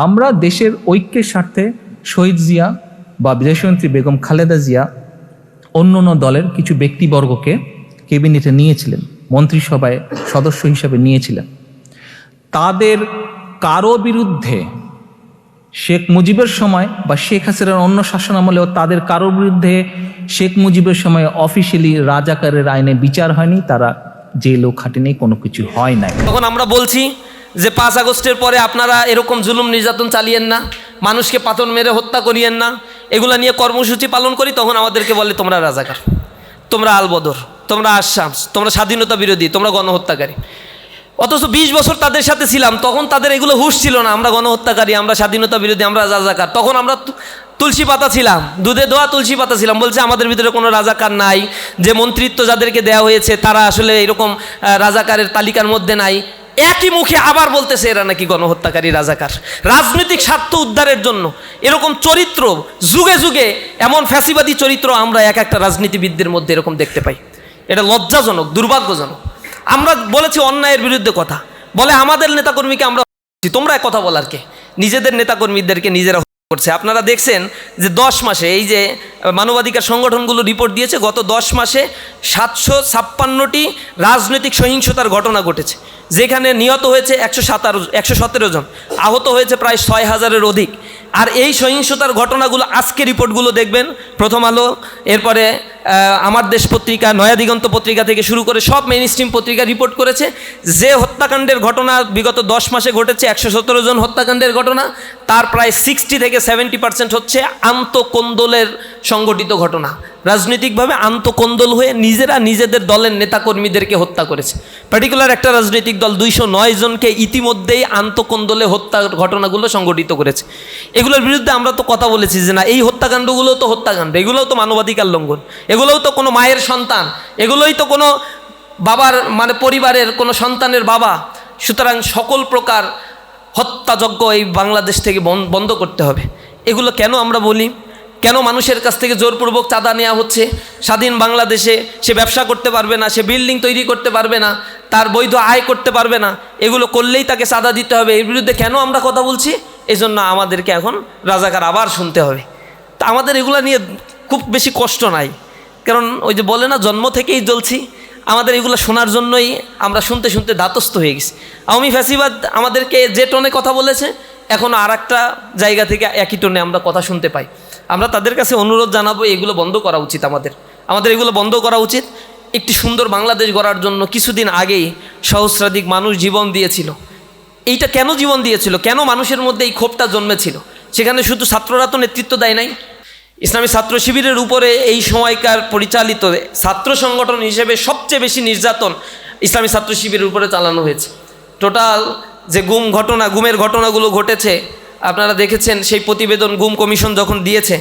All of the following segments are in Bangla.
আমরা দেশের ঐক্যের স্বার্থে শহীদ জিয়া বা বিদেশমন্ত্রী বেগম খালেদা জিয়া অন্য অন্য দলের কিছু ব্যক্তিবর্গকে ক্যাবিনেটে নিয়েছিলেন, মন্ত্রিসভায় সদস্য হিসেবে নিয়েছিলেন। তাদের কারো বিরুদ্ধে শেখ মুজিবের সময় বা শেখ হাসিনার অন্য শাসন আমলেও তাদের কারোর বিরুদ্ধে শেখ মুজিবের সময় অফিসিয়ালি রাজাকারের আইনে বিচার হয়নি, তারা জেলও খাটেনি, কোনো কিছু হয় নাই। তখন আমরা বলছি যে 5 আগস্টের পরে আপনারা এরকম জুলুম নির্যাতন চালিয়েন না, মানুষকে পাথর মেরে হত্যা করিয়েন না, এগুলো নিয়ে কর্মসূচি পালন করি, তখন আমাদেরকে বলে তোমরা রাজাকার, তোমরা আলবদর, তোমরা আশামস, তোমরা স্বাধীনতা বিরোধী, তোমরা গণহত্যাকারী। অথচ 20 বছর তাদের সাথে ছিলাম, তখন তাদের এগুলো হুঁশ ছিল না, আমরা গণহত্যাকারী, আমরা স্বাধীনতা বিরোধী, আমরা রাজাকার। তখন আমরা তুলসী পাতা ছিলাম, দুধে দোয়া তুলসী পাতা ছিলাম। বলছে আমাদের ভিতরে কোনো রাজাকার নাই, যে মন্ত্রিত্ব যাদেরকে দেওয়া হয়েছে তারা আসলে এরকম রাজাকারের তালিকার মধ্যে নাই। একই মুখে আবার বলতেছে এরা নাকি গণহত্যাকারী, রাজাকার। রাজনৈতিক স্বার্থ উদ্ধারের জন্য এরকম চরিত্র যুগে যুগে, এমন ফ্যাসিবাদী চরিত্র আমরা এক একটা রাজনীতিবিদদের মধ্যে এরকম দেখতে পাই। এটা লজ্জাজনক, দুর্ভাগ্যজনক। আমরা বলেছি অন্যায়ের বিরুদ্ধে কথা, বলে আমাদের নেতাকর্মীকে আমরা, তোমরা কথা বলার কে? নিজেদের নেতাকর্মীদেরকে নিজেরা করছে। আপনারা দেখছেন যে 10 মাসে, এই যে মানবাধিকার সংগঠনগুলো রিপোর্ট দিয়েছে, গত 10 মাসে 756টি রাজনৈতিক সহিংসতার ঘটনা ঘটেছে, যেখানে নিহত হয়েছে 117 জন, আহত হয়েছে প্রায় 6000-এর অধিক। আর এই সহিংসতার ঘটনাগুলো আজকে রিপোর্টগুলো দেখবেন, প্রথম আলো, এরপরে আমার দেশ পত্রিকা, নয়া দিগন্ত পত্রিকা থেকে শুরু করে সব মেইন স্ট্রিম পত্রিকা রিপোর্ট করেছে যে হত্যাকাণ্ডের ঘটনা বিগত 10 মাসে ঘটেছে, 117 জন হত্যাকাণ্ডের ঘটনা, তার প্রায় 60 থেকে 70% হচ্ছে আন্তঃকোন্দলের সংগঠিত ঘটনা। রাজনৈতিকভাবে আন্তঃকোন্দল হয়ে নিজেরা নিজেদের দলের নেতাকর্মীদেরকে হত্যা করেছে। পার্টিকুলার একটা রাজনৈতিক দল 209 জনকে ইতিমধ্যেই আন্তঃকোন্দলে হত্যার ঘটনাগুলো সংগঠিত করেছে। এগুলোর বিরুদ্ধে আমরা তো কথা বলেছি যে না, এই হত্যাকাণ্ডগুলো তো হত্যাকাণ্ড, এগুলোও তো মানবাধিকার লঙ্ঘন, এগুলোও তো কোনো মায়ের সন্তান, এগুলোই তো কোনো বাবার মানে পরিবারের কোনো সন্তানের বাবা। সুতরাং সকল প্রকার হত্যাযজ্ঞ এই বাংলাদেশ থেকে বন্ধ করতে হবে। এগুলো কেন আমরা বলি? কেন মানুষের কাছ থেকে জোরপূর্বক চাঁদা নেওয়া হচ্ছে? স্বাধীন বাংলাদেশে সে ব্যবসা করতে পারবে না, সে বিল্ডিং তৈরি করতে পারবে না, তার বৈধ আয় করতে পারবে না, এগুলো করলেই তাকে চাঁদা দিতে হবে। এর বিরুদ্ধে কেন আমরা কথা বলছি? এই জন্য আমাদেরকে এখন রাজাকার আবার শুনতে হবে। তা আমাদের এগুলো নিয়ে খুব বেশি কষ্ট নাই, কারণ ওই যে বলে না, জন্ম থেকেই জ্বলছি। আমাদের এগুলো শোনার জন্যই আমরা শুনতে শুনতে ধাতস্থ হয়ে গেছি। আওয়ামী ফ্যাসিবাদ আমাদেরকে যে টোনে কথা বলেছে, এখনও আর একটা জায়গা থেকে একই টোনে আমরা কথা শুনতে পাই। আমরা তাদের কাছে অনুরোধ জানাবো, এগুলো বন্ধ করা উচিত, আমাদের এগুলো বন্ধ করা উচিত। একটি সুন্দর বাংলাদেশ গড়ার জন্য কিছুদিন আগেই সহস্রাধিক মানুষ জীবন দিয়েছিল। এইটা কেন জীবন দিয়েছিল? কেন মানুষের মধ্যে এই ক্ষোভটা জন্মেছিল? সেখানে শুধু ছাত্ররা তো নেতৃত্ব দেয় নাই। ইসলামী ছাত্র শিবিরের উপরে এই সময়কার পরিচালিত ছাত্র সংগঠন হিসেবে সবচেয়ে বেশি নির্যাতন ইসলামী ছাত্র শিবিরের উপরে চালানো হয়েছে। টোটাল যে গুমের ঘটনাগুলো ঘটেছে, আপনারা দেখেছেন সেই প্রতিবেদন গুম কমিশন যখন দিয়েছে,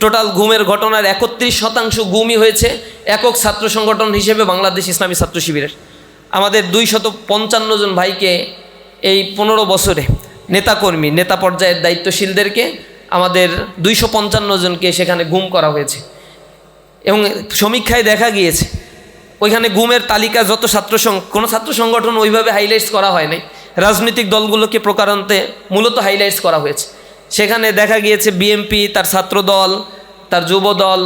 টোটাল গুমের ঘটনার 31% গুমই হয়েছে একক ছাত্র সংগঠন হিসেবে বাংলাদেশ ইসলামী ছাত্র শিবিরের। আমাদের 255 জন ভাইকে এই 15 বছরে নেতাকর্মী, নেতা পর্যায়ের দায়িত্বশীলদেরকে আমাদের 255 জনকে সেখানে গুম করা হয়েছে। এবং সমীক্ষায় দেখা গিয়েছে ওইখানে গুমের তালিকা যত কোনো ছাত্র সংগঠন ওইভাবে হাইলাইটস করা হয় নাই, রাজনৈতিক দলগুলোকে প্রকারান্তে মূলত হাইলাইটস করা হয়েছে। সেখানে দেখা গিয়েছে বিএনপি, তার ছাত্র দল, তার যুব দল,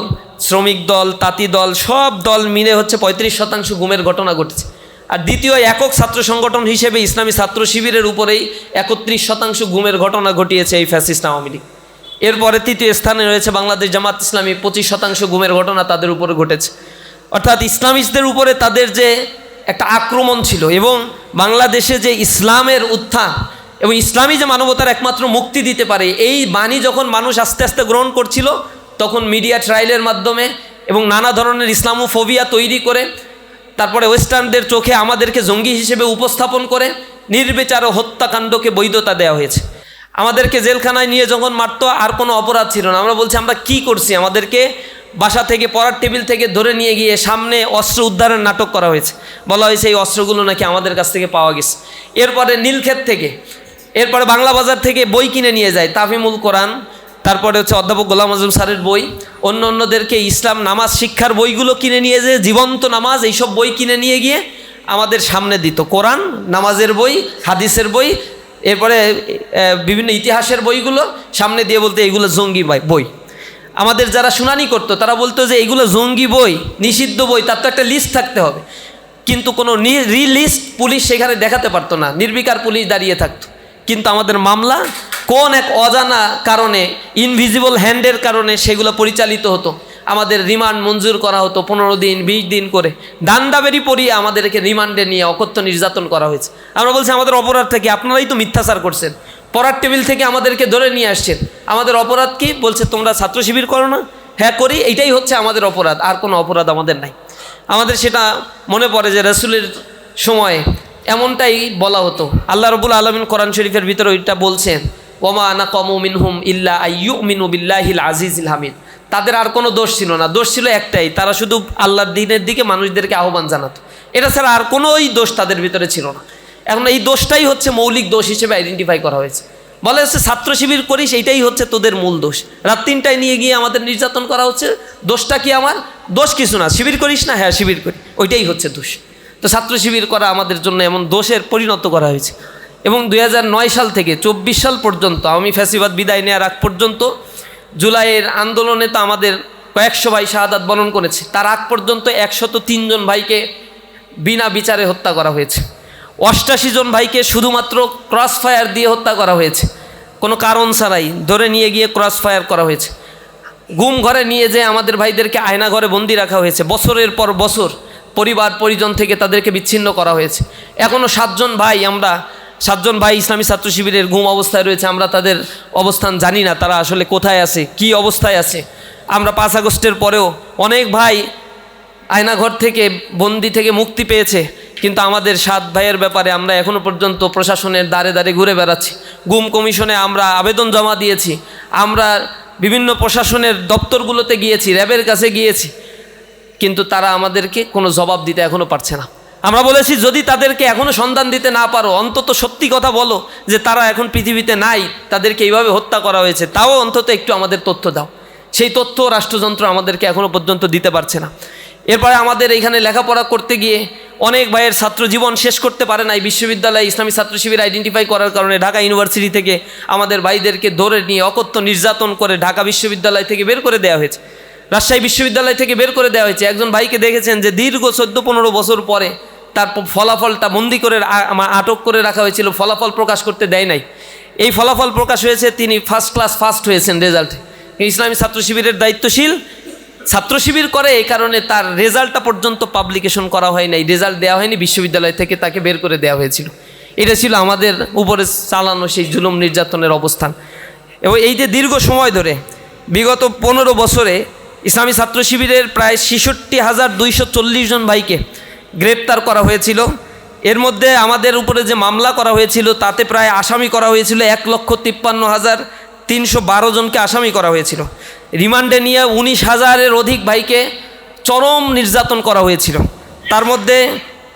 শ্রমিক দল, তাঁতি দল, সব দল মিলে হচ্ছে 35% গুমের ঘটনা ঘটেছে। আর দ্বিতীয় একক ছাত্র সংগঠন হিসেবে ইসলামী ছাত্র শিবিরের উপরেই 31% গুমের ঘটনা ঘটিয়েছে এই ফ্যাসিস্ট আওয়ামী লীগ। এরপরে তৃতীয় স্থানে রয়েছে বাংলাদেশ জামাত ইসলামী, 25% গুমের ঘটনা তাদের উপরে ঘটেছে। অর্থাৎ ইসলামিস্টদের উপরে তাদের যে একটা আক্রমণ ছিল, এবং বাংলাদেশে যে ইসলামের উত্থান এবং ইসলামী যে মানবতার একমাত্র মুক্তি দিতে পারে, এই বাণী যখন মানুষ আস্তে আস্তে গ্রহণ করছিল, তখন মিডিয়া ট্রায়ালের মাধ্যমে এবং নানা ধরনের ইসলামোফোবিয়া তৈরি করে, তারপরে ওয়েস্টার্নদের চোখে আমাদেরকে জঙ্গি হিসেবে উপস্থাপন করে নির্বিচার হত্যাকাণ্ডকে বৈধতা দেওয়া হয়েছে। আমাদেরকে জেলখানায় নিয়ে যখন মারতো, আর কোনো অপরাধ ছিল না। আমরা বলছি আমরা কি করছি? আমাদেরকে বাসা থেকে, পড়ার টেবিল থেকে ধরে নিয়ে গিয়ে সামনে অস্ত্র উদ্ধারের নাটক করা হয়েছে। বলা হয়েছে এই অস্ত্রগুলো নাকি আমাদের কাছ থেকে পাওয়া গেছে। এরপরে নীলক্ষেত থেকে, এরপরে বাংলা বাজার থেকে বই কিনে নিয়ে যায়, তাফিমুল কোরআন, তারপরে হচ্ছে অধ্যাপক গোলাম আজম স্যারের বই, অন্যদেরকে ইসলাম নামাজ শিক্ষার বইগুলো কিনে নিয়ে যেয়ে, জীবন্ত নামাজ, এইসব বই কিনে নিয়ে গিয়ে আমাদের সামনে দিত। কোরআন, নামাজের বই, হাদিসের বই, এরপরে বিভিন্ন ইতিহাসের বইগুলো সামনে দিয়ে বলতে এগুলো জঙ্গি বই। আমাদের যারা শুনানি করতো তারা বলতো যে এগুলো জঙ্গি বই, নিষিদ্ধ বই, তার তো একটা লিস্ট থাকতে হবে। কিন্তু কোনো লিস্ট পুলিশ সেখানে দেখাতে পারতো না, নির্বিকার পুলিশ দাঁড়িয়ে থাকতো। কিন্তু আমাদের মামলা কোন এক অজানা কারণে, ইনভিজিবল হ্যান্ডের কারণে সেগুলো পরিচালিত হতো। আমাদের রিমান্ড মঞ্জুর করা হতো 15 দিন 20 দিন করে, ডান্ডাবেরি পরিয়ে আমাদেরকে রিমান্ডে নিয়ে অকথ্য নির্যাতন করা হয়েছে। আমরা বলছি আমাদের অপরাধ থেকে, আপনারাই তো মিথ্যাচার করছেন, পড়ার টেবিল থেকে আমাদেরকে ধরে নিয়ে আসছেন, আমাদের অপরাধ কি? বলছে তোমরা ছাত্র শিবির করো না? হ্যাঁ করি, এইটাই হচ্ছে আমাদের অপরাধ, আর কোনো অপরাধ আমাদের নাই। আমাদের সেটা মনে পড়ে যে রাসূলের সময়ে এমনটাই বলা হতো। আল্লাহ রাব্বুল আলামিন কোরআন শরীফের ভিতরে ওইটা বলছেন, ওমা নাকামু মিনহুম ইল্লা আইয়ুমিনু বিল্লাহিল আজিজিল হামিদ। তাদের আর কোনো দোষ ছিল না, দোষ ছিল একটাই, তারা শুধু আল্লাহর দ্বীনের দিকে মানুষদেরকে আহ্বান জানাতো। এটা ছাড়া আর কোনোই দোষ তাদের ভিতরে ছিল না। এখন এই দোষটাই হচ্ছে মৌলিক দোষ হিসেবে আইডেন্টিফাই করা হয়েছে। বলা হচ্ছে ছাত্র শিবির করিস, এইটাই হচ্ছে তোদের মূল দোষ। রাত 3টায় নিয়ে গিয়ে আমাদের নির্যাতন করা হচ্ছে। দোষটা কি আমার? দোষ কিছু না। শিবির করিস না? হ্যাঁ শিবির করি, ওইটাই হচ্ছে দোষ। তো ছাত্র শিবির করা আমাদের জন্য এমন দোষের পরিণত করা হয়েছে। এবং 2009 সাল থেকে 24 সাল পর্যন্ত, আওয়ামী ফ্যাসিবাদ বিদায় নেওয়ার আগ পর্যন্ত, জুলাইয়ের আন্দোলনে তো আমাদের কয়েকশো ভাই শাহাদাত বরণ করেছে। তার আগ পর্যন্ত 103 জন ভাইকে বিনা বিচারে হত্যা করা হয়েছে। 88 জন ভাইকে শুধুমাত্র ক্রস ফায়ার দিয়ে হত্যা করা হয়েছে, কোনো কারণ ছাড়াই ধরে নিয়ে গিয়ে ক্রস ফায়ার করা হয়েছে। গুম ঘরে নিয়ে যেয়ে আমাদের ভাইদেরকে আয়না ঘরে বন্দি রাখা হয়েছে, বছরের পর বছর পরিবার পরিজন থেকে তাদেরকে বিচ্ছিন্ন করা হয়েছে। এখনও 7 জন ভাই ইসলামী ছাত্র শিবিরের গুম অবস্থায় রয়েছে। আমরা তাদের অবস্থান জানি না, তারা আসলে কোথায় আছে, কি অবস্থায় আছে। আমরা 5 আগস্টের পরেও অনেক ভাই আয়নাঘর থেকে বন্দি থেকে মুক্তি পেয়েছে, কিন্তু আমাদের 7 ভাইয়ের ব্যাপারে আমরা এখনও পর্যন্ত প্রশাসনের দ্বারে দ্বারে ঘুরে বেড়াচ্ছি। গুম কমিশনে আমরা আবেদন জমা দিয়েছি, আমরা বিভিন্ন প্রশাসনের দপ্তরগুলোতে গিয়েছি, র্যাবের কাছে গিয়েছি, কিন্তু তারা আমাদেরকে কোনো জবাব দিতে এখনও পারছে না। আমরা বলেছি যদি তাদেরকে এখনও সন্ধান দিতে না পারো, অন্তত সত্যি কথা বলো যে তারা এখন পৃথিবীতে নাই, তাদেরকে এইভাবে হত্যা করা হয়েছে, তাও অন্তত একটু আমাদের তথ্য দাও। সেই তথ্য রাষ্ট্রযন্ত্র আমাদেরকে এখনও পর্যন্ত দিতে পারছে না। এরপরে আমাদের এইখানে লেখাপড়া করতে গিয়ে অনেক ভাইয়ের ছাত্র জীবন শেষ করতে পারে নাই। বিশ্ববিদ্যালয়ে ইসলামী ছাত্র শিবির আইডেন্টিফাই করার কারণে ঢাকা ইউনিভার্সিটি থেকে আমাদের ভাইদেরকে ধরে নিয়ে অকথ্য নির্যাতন করে ঢাকা বিশ্ববিদ্যালয় থেকে বের করে দেওয়া হয়েছে, রাজশাহী বিশ্ববিদ্যালয় থেকে বের করে দেওয়া হয়েছে। একজন ভাইকে দেখেছেন যে দীর্ঘ 14-15 বছর পরে তার ফলাফলটা বন্দি করে আটক করে রাখা হয়েছিল, ফলাফল প্রকাশ করতে দেয় নাই। এই ফলাফল প্রকাশ হয়েছে, তিনি ফার্স্ট ক্লাস ফার্স্ট হয়েছেন রেজাল্টে। ইসলামী ছাত্র শিবিরের দায়িত্বশীল ছাত্র শিবির করে, এই কারণে তার রেজাল্টটা পর্যন্ত পাবলিকেশন করা হয় নাই, রেজাল্ট দেওয়া হয়নি, বিশ্ববিদ্যালয় থেকে তাকে বের করে দেওয়া হয়েছিল। এটা ছিল আমাদের উপরে চালানো সেই জুলুম নির্যাতনের অবস্থান। এবং এই যে দীর্ঘ সময় ধরে বিগত 15 বছরে ইসলামী ছাত্র শিবিরের প্রায় 66,240 জন ভাইকে গ্রেপ্তার করা হয়েছিল। এর মধ্যে আমাদের উপরে যে মামলা করা হয়েছিল তাতে প্রায় আসামি করা হয়েছিল 1,53,312 জনকে আসামি করা হয়েছিল। রিমান্ডে নিয়ে 19,000-এর অধিক ভাইকে চরম নির্যাতন করা হয়েছিল। তার মধ্যে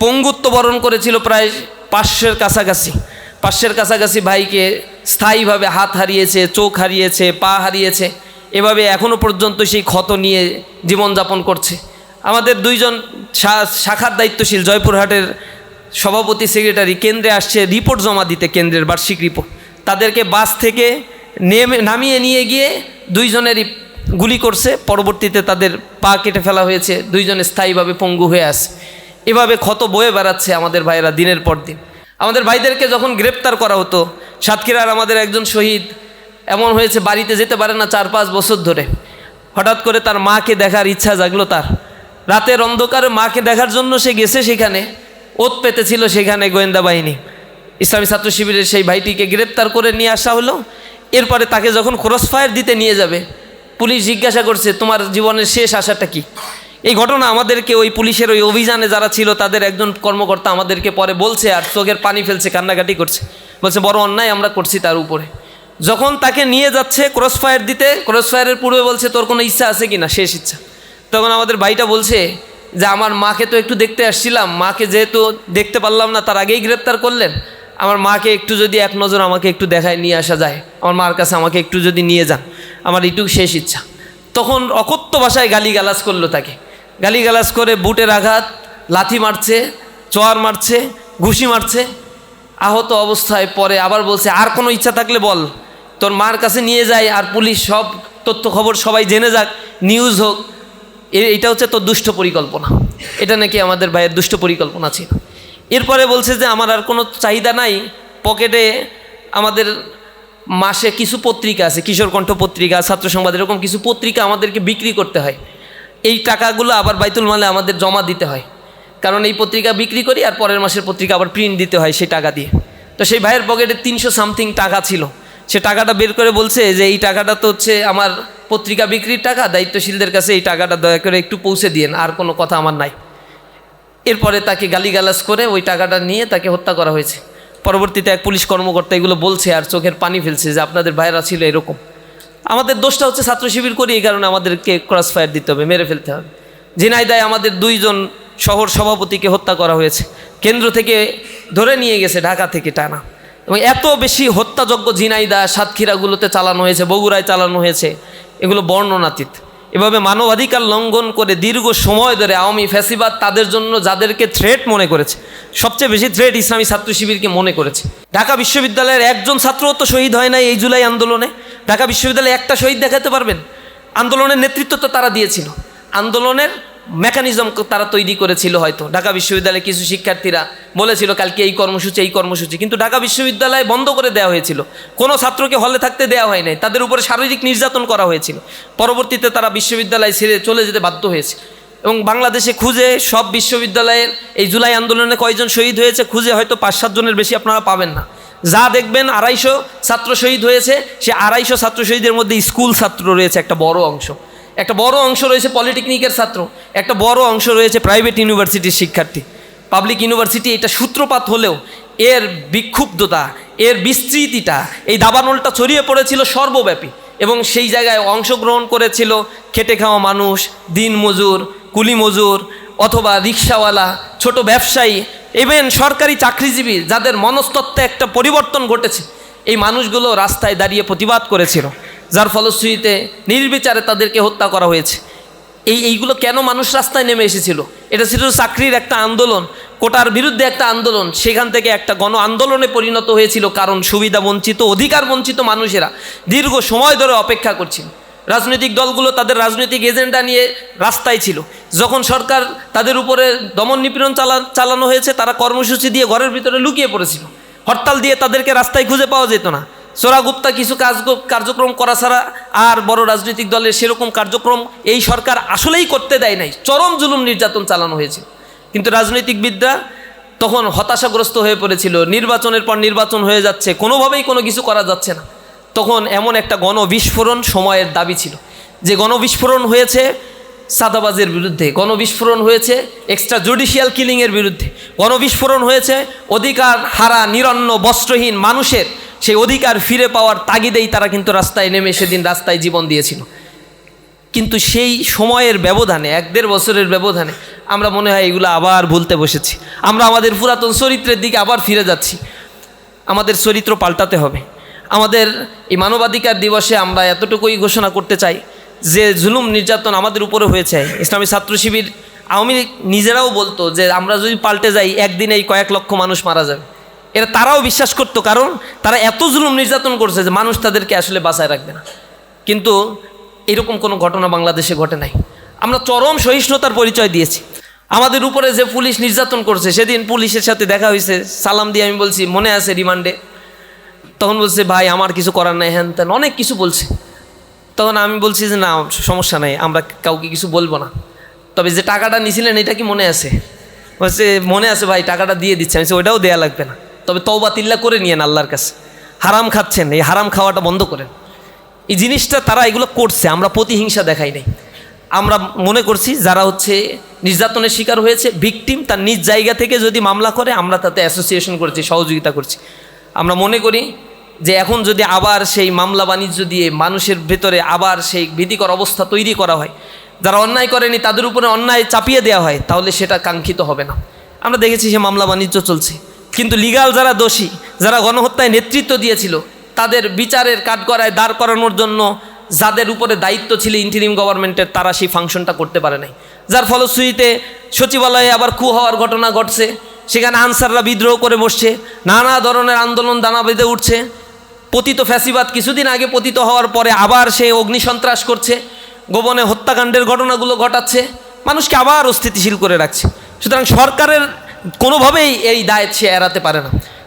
পঙ্গুত্ব বরণ করেছিল প্রায় 500-এর কাছাকাছি ভাইকে স্থায়ীভাবে হাত হারিয়েছে, চোখ হারিয়েছে, পা হারিয়েছে। এভাবে এখনও পর্যন্ত সেই ক্ষত নিয়ে জীবনযাপন করছে। আমাদের 2 জন শাখার দায়িত্বশীল জয়পুরহাটের সভাপতি সেক্রেটারি কেন্দ্রে আসছে রিপোর্ট জমা দিতে, কেন্দ্রের বার্ষিক রিপোর্ট। তাদেরকে বাস থেকে নামিয়ে নিয়ে গিয়ে 2 জনেরই গুলি করছে, পরবর্তীতে তাদের পা কেটে ফেলা হয়েছে, 2 জন স্থায়ীভাবে পঙ্গু হয়ে আছে। এভাবে ক্ষত বয়ে বেড়াচ্ছে আমাদের ভাইয়েরা দিনের পর দিন। আমাদের ভাইদেরকে যখন গ্রেপ্তার করা হতো, সাতক্ষীরার আমাদের একজন শহীদ এমন হয়েছে বাড়িতে যেতে পারে না 4-5 বছর ধরে। হঠাৎ করে তার মাকে দেখার ইচ্ছা জাগলো তার। রাতের অন্ধকারে মাকে দেখার জন্য সে গেছে, সেখানে ওত পেতেছিল সেখানে গোয়েন্দা বাহিনী। ইসলামী ছাত্র শিবিরের সেই ভাইটিকে গ্রেপ্তার করে নিয়ে আসা হলো। এরপরে তাকে যখন ক্রস ফায়ার দিতে নিয়ে যাবে, পুলিশ জিজ্ঞাসা করছে তোমার জীবনের শেষ আশাটা কি? এই ঘটনা আমাদেরকে ওই পুলিশের ওই অভিযানে যারা ছিল তাদের একজন কর্মকর্তা আমাদেরকে পরে বলছে, আর চোখের পানি ফেলছে, কান্নাকাটি করছে, বলছে বড় অন্যায় আমরা করছি তার উপরে। যখন তাকে নিয়ে যাচ্ছে ক্রস ফায়ার দিতে, ক্রস ফায়ারের পূর্বে বলছে তোর কোনো ইচ্ছা আছে কি না, শেষ ইচ্ছা। তখন আমাদের ভাইটা বলছে যে আমার মাকে তো একটু দেখতে আসছিলাম, মাকে যেহেতু দেখতে পারলাম না, তার আগেই গ্রেপ্তার করলেন, আমার মাকে একটু যদি এক নজর আমাকে একটু দেখায় নিয়ে আসা যায়, আমার মার কাছে আমাকে একটু যদি নিয়ে যান, আমার এইটুকু শেষ ইচ্ছা। তখন অকথ্য ভাষায় গালিগালাজ করলো তাকে, গালিগালাজ করে বুটের আঘাত, লাথি মারছে, চোয়ার মারছে, ঘুষি মারছে। আহত অবস্থায় পরে আবার বলছে আর কোনো ইচ্ছা থাকলে বল, তোর মার কাছে নিয়ে যায়, আর পুলিশ সব তথ্য খবর সবাই জেনে যাক, নিউজ হোক। এটা হচ্ছে তোর দুষ্ট পরিকল্পনা। এটা নাকি আমাদের ভাইয়ের দুষ্ট পরিকল্পনা ছিল। এরপরে বলছে যে আমার আর কোনো চাহিদা নাই, পকেটে আমাদের মাসে কিছু পত্রিকা আছে, কিশোর কণ্ঠ পত্রিকা, ছাত্র সংবাদ, এরকম কিছু পত্রিকা আমাদেরকে বিক্রি করতে হয়। এই টাকাগুলো আবার বাইতুল মালে আমাদের জমা দিতে হয়, কারণ এই পত্রিকা বিক্রি করি আর পরের মাসের পত্রিকা আবার প্রিন্ট দিতে হয় সেই টাকা দিয়ে। তো সেই ভাইয়ের পকেটে 300 সামথিং টাকা ছিল। সে টাকাটা বের করে বলছে যে এই টাকাটা তো হচ্ছে আমার পত্রিকা বিক্রির টাকা, দায়িত্বশীলদের কাছে এই টাকাটা দয়া করে একটু পৌঁছে দিয়েন, আর কোনো কথা আমার নাই। এরপরে তাকে গালিগালাজ করে ওই টাকাটা নিয়ে তাকে হত্যা করা হয়েছে। পরবর্তীতে এক পুলিশ কর্মকর্তা এগুলো বলছে আর চোখের পানি ফেলছে যে আপনাদের ভাইরা ছিল এরকম। আমাদের দোষটা হচ্ছে ছাত্র শিবির করি, এই কারণে আমাদেরকে ক্রস ফায়ার দিতে হবে, মেরে ফেলতে হবে। ঝিনাইদহে আমাদের 2 জন শহর সভাপতিকে হত্যা করা হয়েছে, কেন্দ্র থেকে ধরে নিয়ে গেছে ঢাকা থেকে টানা। এবং এত বেশি হত্যাযজ্ঞ ঝিনাইদহ সাতক্ষীরাগুলোতে চালানো হয়েছে, বগুড়ায় চালানো হয়েছে, এগুলো বর্ণনাতীত। এভাবে মানবাধিকার লঙ্ঘন করে দীর্ঘ সময় ধরে আওয়ামী ফ্যাসিবাদ তাদের জন্য যাদেরকে থ্রেট মনে করেছে, সবচেয়ে বেশি থ্রেট ইসলামী ছাত্র শিবিরকে মনে করেছে। ঢাকা বিশ্ববিদ্যালয়ের একজন ছাত্রও তো শহীদ হয় নাই এই জুলাই আন্দোলনে। ঢাকা বিশ্ববিদ্যালয়ে একটা শহীদ দেখাতে পারবেন? আন্দোলনের নেতৃত্ব তো তারা দিয়েছিল, আন্দোলনের মেকানিজম তারা তৈরি করেছিল। হয়তো ঢাকা বিশ্ববিদ্যালয়ে কিছু শিক্ষার্থীরা বলেছিল কালকে এই কর্মসূচি, কিন্তু ঢাকা বিশ্ববিদ্যালয় বন্ধ করে দেওয়া হয়েছিল, কোনো ছাত্রকে হলে থাকতে দেওয়া হয় নাই, তাদের উপরে শারীরিক নির্যাতন করা হয়েছিল। পরবর্তীতে তারা বিশ্ববিদ্যালয় ছেড়ে চলে যেতে বাধ্য হয়েছে। এবং বাংলাদেশে খুঁজে সব বিশ্ববিদ্যালয়ের এই জুলাই আন্দোলনে কয়জন শহীদ হয়েছে খুঁজে হয়তো 5-7 জনের বেশি আপনারা পাবেন না। যা দেখবেন 250 ছাত্র শহীদ হয়েছে, সে 250 ছাত্র শহীদের মধ্যে স্কুল ছাত্র রয়েছে একটা বড় অংশ, একটা বড় অংশ রয়েছে পলিটেকনিকের ছাত্র, একটা বড় অংশ রয়েছে প্রাইভেট ইউনিভার্সিটির শিক্ষার্থী। পাবলিক ইউনিভার্সিটি এটা সূত্রপাত হলেও এর বিক্ষুব্ধতা, এর বিস্তৃতিটা, এই দাবানলটা ছড়িয়ে পড়েছিল সর্বব্যাপী। এবং সেই জায়গায় অংশগ্রহণ করেছিল খেটে খাওয়া মানুষ, দিন মজুর, কুলি মজুর, অথবা রিক্সাওয়ালা, ছোট ব্যবসায়ী, ইভেন সরকারি চাকরিজীবী, যাদের মনস্তত্ত্বে একটা পরিবর্তন ঘটেছে, এই মানুষগুলো রাস্তায় দাঁড়িয়ে প্রতিবাদ করেছিল, যার ফলশ্রুতিতে নির্বিচারে তাদেরকে হত্যা করা হয়েছে। এইগুলো কেন মানুষ রাস্তায় নেমে এসেছিল? এটা ছিল চাকরির একটা আন্দোলন, কোটার বিরুদ্ধে একটা আন্দোলন, সেখান থেকে একটা গণ আন্দোলনে পরিণত হয়েছিল, কারণ সুবিধা বঞ্চিত, অধিকার বঞ্চিত মানুষেরা দীর্ঘ সময় ধরে অপেক্ষা করছিল। রাজনৈতিক দলগুলো তাদের রাজনৈতিক এজেন্ডা নিয়ে রাস্তায় ছিল। যখন সরকার তাদের উপরে দমন নিপীড়ন চালানো হয়েছে, তারা কর্মসূচি দিয়ে ঘরের ভিতরে লুকিয়ে পড়েছিল, হরতাল দিয়ে তাদেরকে রাস্তায় খুঁজে পাওয়া যেত না। চোরাগুপ্তা কিছু কার্যক্রম করা ছাড়া আর বড় রাজনৈতিক দলের সেরকম কার্যক্রম এই সরকার আসলেই করতে দেয় নাই। চরম জুলুম নির্যাতন চালানো হয়েছে, কিন্তু রাজনৈতিকবিদরা তখন হতাশাগ্রস্ত হয়ে পড়েছিল। নির্বাচনের পর নির্বাচন হয়ে যাচ্ছে, কোনোভাবেই কোনো কিছু করা যাচ্ছে না। তখন এমন একটা গণবিস্ফোরণ সময়ের দাবি ছিল, যে গণবিস্ফোরণ হয়েছে সাদাবাজের বিরুদ্ধে, গণবিস্ফোরণ হয়েছে এক্সট্রা জুডিশিয়াল কিলিংয়ের বিরুদ্ধে, গণবিস্ফোরণ হয়েছে অধিকার হারা নিরন্ন বস্ত্রহীন মানুষের সেই অধিকার ফিরে পাওয়ার তাগিদেই তারা কিন্তু রাস্তায় নেমে সেদিন রাস্তায় জীবন দিয়েছিল। কিন্তু সেই সময়ের ব্যবধানে, 1-1.5 বছরের ব্যবধানে আমরা মনে হয় এগুলো আবার ভুলতে বসেছি। আমরা আমাদের পুরাতন চরিত্রের দিকে আবার ফিরে যাচ্ছি। আমাদের চরিত্র পাল্টাতে হবে। আমাদের এই মানবাধিকার দিবসে আমরা এতটুকুই ঘোষণা করতে চাই যে জুলুম নির্যাতন আমাদের উপরে হয়েছে। ইসলামী ছাত্র শিবির, আওয়ামী লীগ নিজেরাও বলতো যে আমরা যদি পাল্টে যাই একদিনেই কয়েক লক্ষ মানুষ মারা যাবে। এরা তারাও বিশ্বাস করতো, কারণ তারা এত জুলুম নির্যাতন করছে যে মানুষ তাদেরকে আসলে বাঁচায় রাখবে না। কিন্তু এরকম কোনো ঘটনা বাংলাদেশে ঘটে নাই। আমরা চরম সহিষ্ণুতার পরিচয় দিয়েছি। আমাদের উপরে যে পুলিশ নির্যাতন করছে, সেদিন পুলিশের সাথে দেখা হয়েছে, সালাম দিয়ে আমি বলছি মনে আছে রিমান্ডে, তখন বলছে ভাই আমার কিছু করার নাই, হ্যান ত্যান অনেক কিছু বলছে। তখন আমি বলছি যে না সমস্যা নাই, আমরা কাউকে কিছু বলবো না, তবে যে টাকাটা নিয়েছিলেন এটা কি মনে আছে? বলছে মনে আছে ভাই, টাকাটা দিয়ে দিচ্ছে। আমি ওইটাও দেয়া লাগবে না, তবে তওবা তিল্লা করে নিয়েন আল্লাহর কাছে। হারাম খাচ্ছেন, এই হারাম খাওয়াটা বন্ধ করেন। এই জিনিসটা তারা এগুলো করছে, আমরা প্রতিহিংসা দেখাই নাই। আমরা মনে করছি যারা হচ্ছে নির্যাতনের শিকার হয়েছে, ভিকটিম, তার নিজ জায়গা থেকে যদি মামলা করে আমরা তাতে অ্যাসোসিয়েশন করছি, সহযোগিতা করছি। আমরা মনে করি যে এখন যদি আবার সেই মামলা বাণিজ্য দিয়ে মানুষের ভেতরে আবার সেই ভীতিকর অবস্থা তৈরি করা হয়, যারা অন্যায় করেনি তাদের উপরে অন্যায় চাপিয়ে দেওয়া হয়, তাহলে সেটা কাঙ্ক্ষিত হবে না। আমরা দেখেছি সে মামলা বাণিজ্য চলছে, কিন্তু লিগাল যারা দোষী, যারা গণহত্যায় নেতৃত্ব দিয়েছিল, তাদের বিচারের কাঠগড়ায় দাঁড় করানোর জন্য যাদের উপরে দায়িত্ব ছিল ইন্টারিম গভর্নমেন্টের, তারা সেই ফাংশনটা করতে পারে নাই, যার ফলশ্রুতিতে সচিবালয়ে আবার কু হওয়ার ঘটনা ঘটছে। সেখানে আনসাররা বিদ্রোহ করে বসছে, নানা ধরনের আন্দোলন দানা বেঁধে উঠছে। পতিত ফ্যাসিবাদ কিছুদিন আগে পতিত হওয়ার পরে আবার সে অগ্নিসন্ত্রাস করছে, গোপনে হত্যাকাণ্ডের ঘটনাগুলো ঘটাচ্ছে, মানুষকে আবার অস্থিতিশীল করে রাখছে। সুতরাং সরকারের কোনোভাবেই এই দায় সে এড়াতে পারে না।